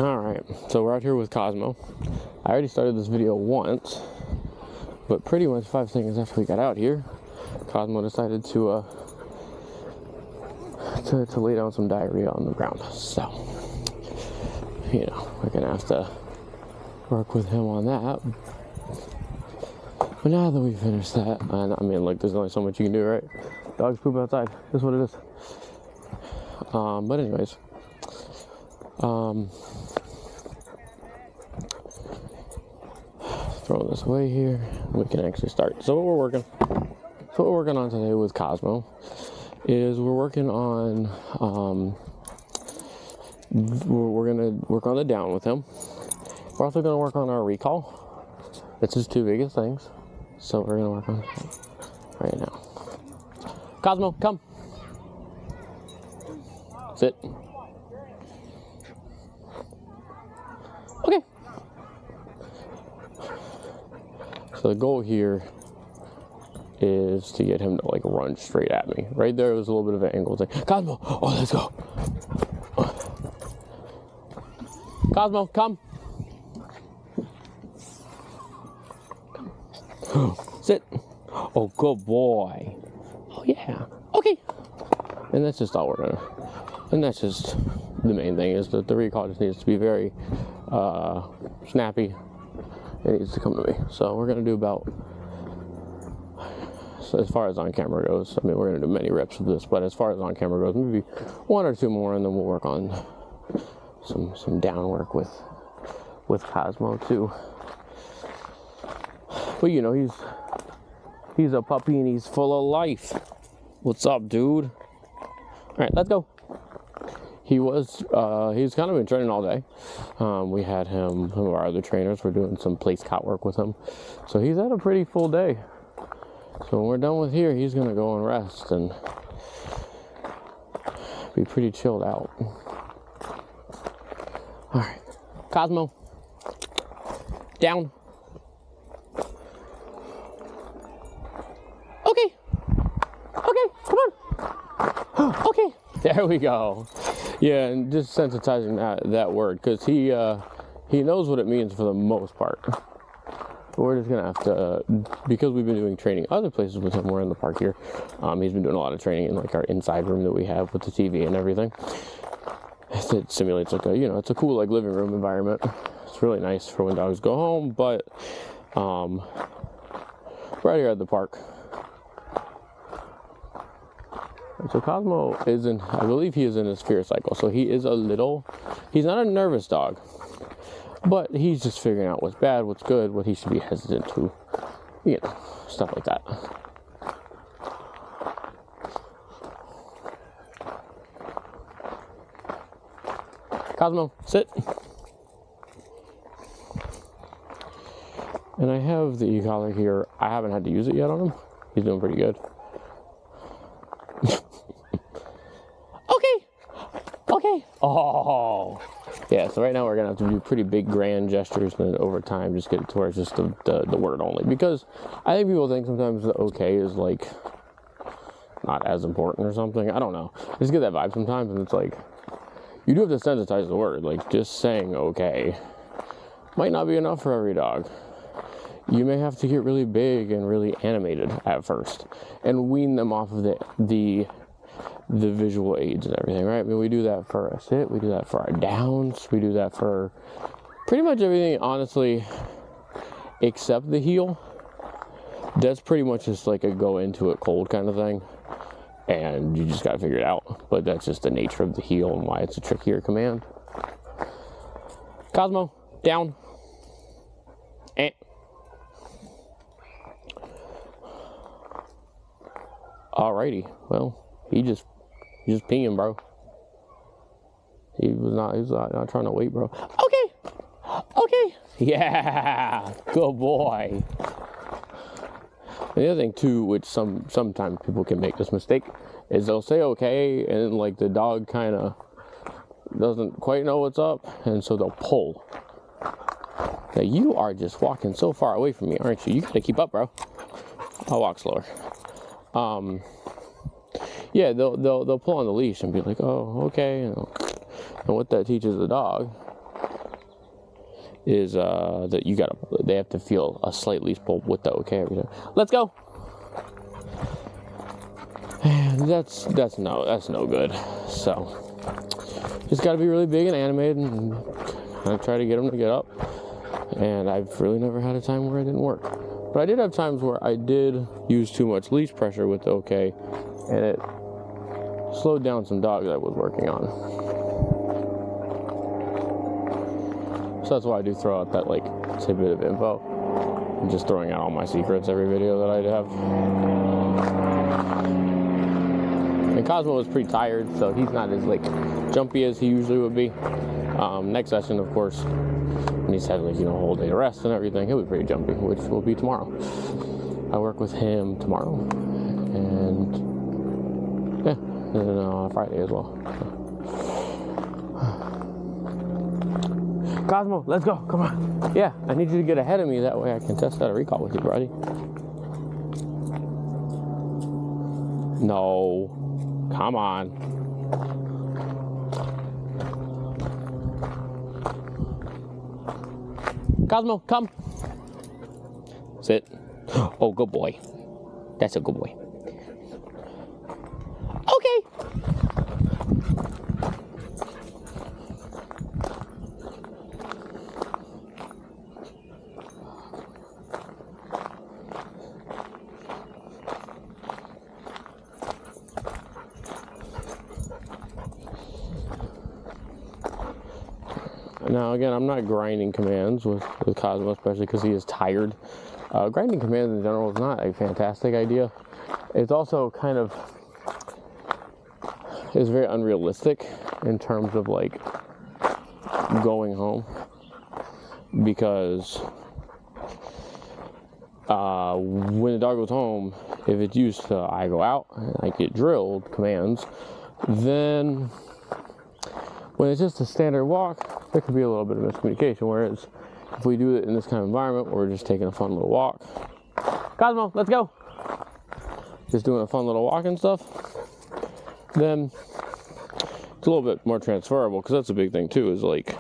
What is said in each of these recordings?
Alright, so we're out here with Cosmo. I already started this video once, but pretty much 5 seconds after we got out here, Cosmo decided to lay down some diarrhea on the ground. So, you know, we're gonna have to work with him on that. But now that we finished that, and I mean, like, there's only so much you can do, right? Dogs poop outside. That's what it is. But anyways, throw this away here. We can actually start. So what we're working on today with Cosmo is we're working on we're gonna work on the down with him. We're also gonna work on our recall. It's his 2 biggest things. So we're gonna work on that right now. Cosmo, come. Sit. Okay. So the goal here is to get him to like run straight at me. Right there was a little bit of an angle. It's like, Cosmo, oh, let's go. Cosmo, come. Sit. Oh, good boy. Oh, yeah. Okay. And that's just all we're gonna. And that's just the main thing, is that the recall just needs to be very snappy. It needs to come to me. So we're gonna do about, so as far as on camera goes, I mean, we're gonna do many reps of this, but as far as on camera goes, maybe 1 or 2 more, and then we'll work on some down work with Cosmo too. But you know, he's a puppy and he's full of life. What's up, dude? All right, let's go. He's kind of been training all day. We had him, some of our other trainers were doing some place cot work with him. So he's had a pretty full day. So when we're done with here, he's gonna go and rest and be pretty chilled out. All right, Cosmo, down. Okay, come on. Okay, there we go. Yeah, and just sensitizing that word, because he knows what it means for the most part. But we're just gonna have to, because we've been doing training other places with him. We're in the park here. He's been doing a lot of training in like our inside room that we have with the TV and everything. It simulates like it's a cool like living room environment. It's really nice for when dogs go home. But right here at the park. So Cosmo I believe he is in his fear cycle. So he's not a nervous dog, but he's just figuring out what's bad, what's good, what he should be hesitant to, stuff like that. Cosmo, sit. And I have the e-collar here. I haven't had to use it yet on him. He's doing pretty good. Okay. Oh, yeah. So right now we're gonna have to do pretty big, grand gestures, and then over time just get it to where it's just the word only. Because I think people think sometimes the okay is like not as important or something. I don't know. I just get that vibe sometimes, and it's like you do have to sensitize the word. Like just saying okay might not be enough for every dog. You may have to get really big and really animated at first, and wean them off of the visual aids and everything, right? I mean, we do that for a sit, we do that for our downs, we do that for pretty much everything, honestly, except the heel. That's pretty much just like a go into it cold kind of thing, and you just gotta figure it out. But that's just the nature of the heel and why it's a trickier command. Cosmo, down. Alrighty, well, he's just peeing, bro. He's not trying to wait, bro. Okay. Yeah, good boy. And the other thing too, which sometimes people can make this mistake, is they'll say okay, and then like the dog kind of doesn't quite know what's up, and so they'll pull. Now you are just walking so far away from me, aren't you? You gotta keep up, bro. I'll walk slower. Yeah, they'll pull on the leash and be like, oh, okay. And what that teaches the dog is that they have to feel a slight leash pull with the okay every time. Let's go. And that's no good. So just got to be really big and animated, and I try to get them to get up. And I've really never had a time where it didn't work. But I did have times where I did use too much leash pressure with the okay, and it slowed down some dogs I was working on. So that's why I do throw out that like tidbit of info. I'm just throwing out all my secrets every video that I have. And Cosmo is pretty tired, so he's not as like jumpy as he usually would be. Next session, of course, when he's had like, you know, a whole day of rest and everything, he'll be pretty jumpy, which will be tomorrow. I work with him tomorrow, and yeah, and Friday as well. Cosmo, let's go, come on. Yeah, I need you to get ahead of me, that way I can test out a recall with you, buddy. No, come on. Cosmo, come. Sit. Oh, good boy. That's a good boy. Okay. Now, again, I'm not grinding commands with Cosmo, especially because he is tired. Grinding commands in general is not a fantastic idea. It's also kind of, it's very unrealistic in terms of like going home, because when the dog goes home, if it's used to I go out and I get drilled commands, then when it's just a standard walk, there could be a little bit of miscommunication, whereas if we do it in this kind of environment where we're just taking a fun little walk. Cosmo, let's go. Just doing a fun little walk and stuff, then it's a little bit more transferable, because that's a big thing too, is like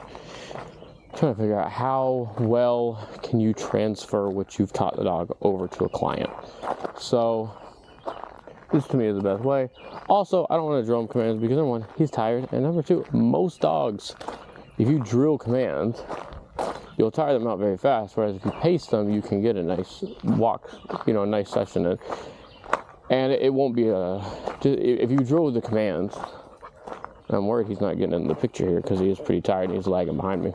trying to figure out how well can you transfer what you've taught the dog over to a client. So this to me is the best way. Also, I don't want to drill him commands because, number one, he's tired, and number two, most dogs, if you drill commands, you'll tire them out very fast, whereas if you pace them, you can get a nice walk, you know, a nice session in. And it won't be if you drill the commands, I'm worried he's not getting in the picture here because he is pretty tired and he's lagging behind me.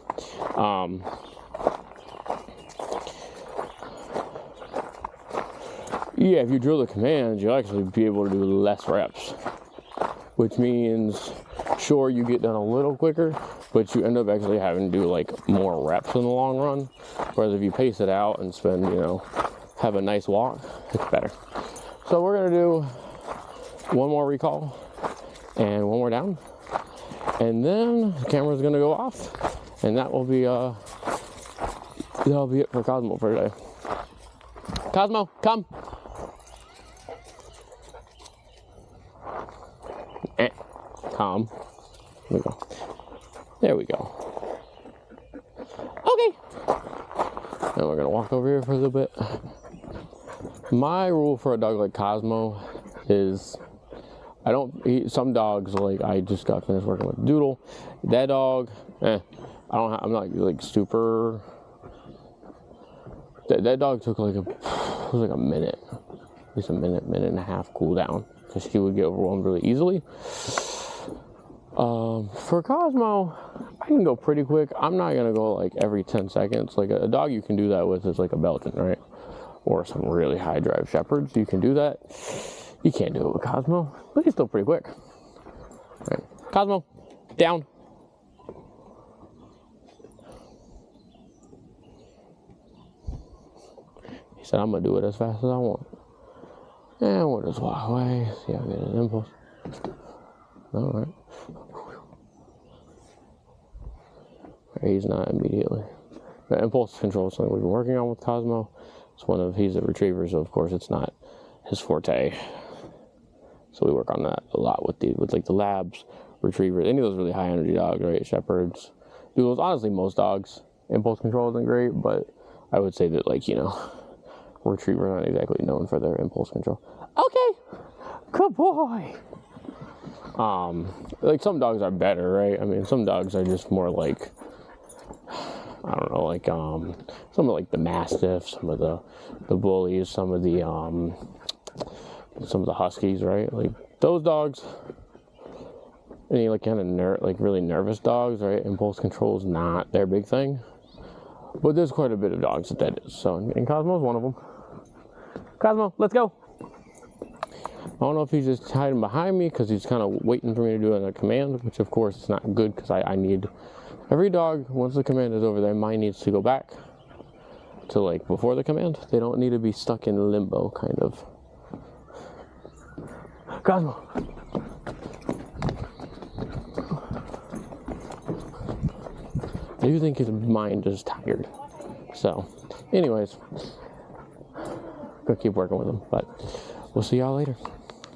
Yeah, if you drill the commands, you'll actually be able to do less reps, which means, sure, you get done a little quicker, but you end up actually having to do like more reps in the long run. Whereas if you pace it out and spend, you know, have a nice walk, it's better. So we're gonna do one more recall and one more down, and then the camera's gonna go off, and that'll be it for Cosmo for today. Cosmo, come. Calm. There we go. There we go. Okay. Now we're gonna walk over here for a little bit. My rule for a dog like Cosmo is some dogs, like I just got finished working with Doodle. That dog, I'm not like super. That dog took like it was like a minute, at least a minute and a half cool down, because he would get overwhelmed really easily. For Cosmo, I can go pretty quick. I'm not gonna go like every 10 seconds. Like a dog you can do that with is like a Belgian, right? Or some really high drive shepherds. You can do that. You can't do it with Cosmo, but he's still pretty quick. All right, Cosmo, down. He said, I'm gonna do it as fast as I want. And we'll just walk away. See how I get an impulse. All right. He's not immediately. The impulse control is something we've been working on with Cosmo. He's a retriever, so of course it's not his forte. So we work on that a lot with like the labs, retrievers, any of those really high energy dogs, right? Shepherds, doodles, honestly most dogs. impulse control isn't great, but I would say that, like, you know, retrievers aren't exactly known for their impulse control. Okay, good boy. Like, some dogs are better, right? I mean, some dogs are just more like, I don't know, like, some of, like, the Mastiffs, some of the Bullies, some of the Huskies, right? Like, those dogs, any, like, kind of like, really nervous dogs, right? Impulse control is not their big thing. But there's quite a bit of dogs that is. So, and Cosmo's one of them. Cosmo, let's go. I don't know if he's just hiding behind me because he's kind of waiting for me to do a command, which of course is not good because I need every dog, once the command is over there, mine needs to go back to, like, before the command. They don't need to be stuck in limbo, kind of. Cosmo. I do think his mind is tired. So, anyways, go keep working with him, but we'll see y'all later.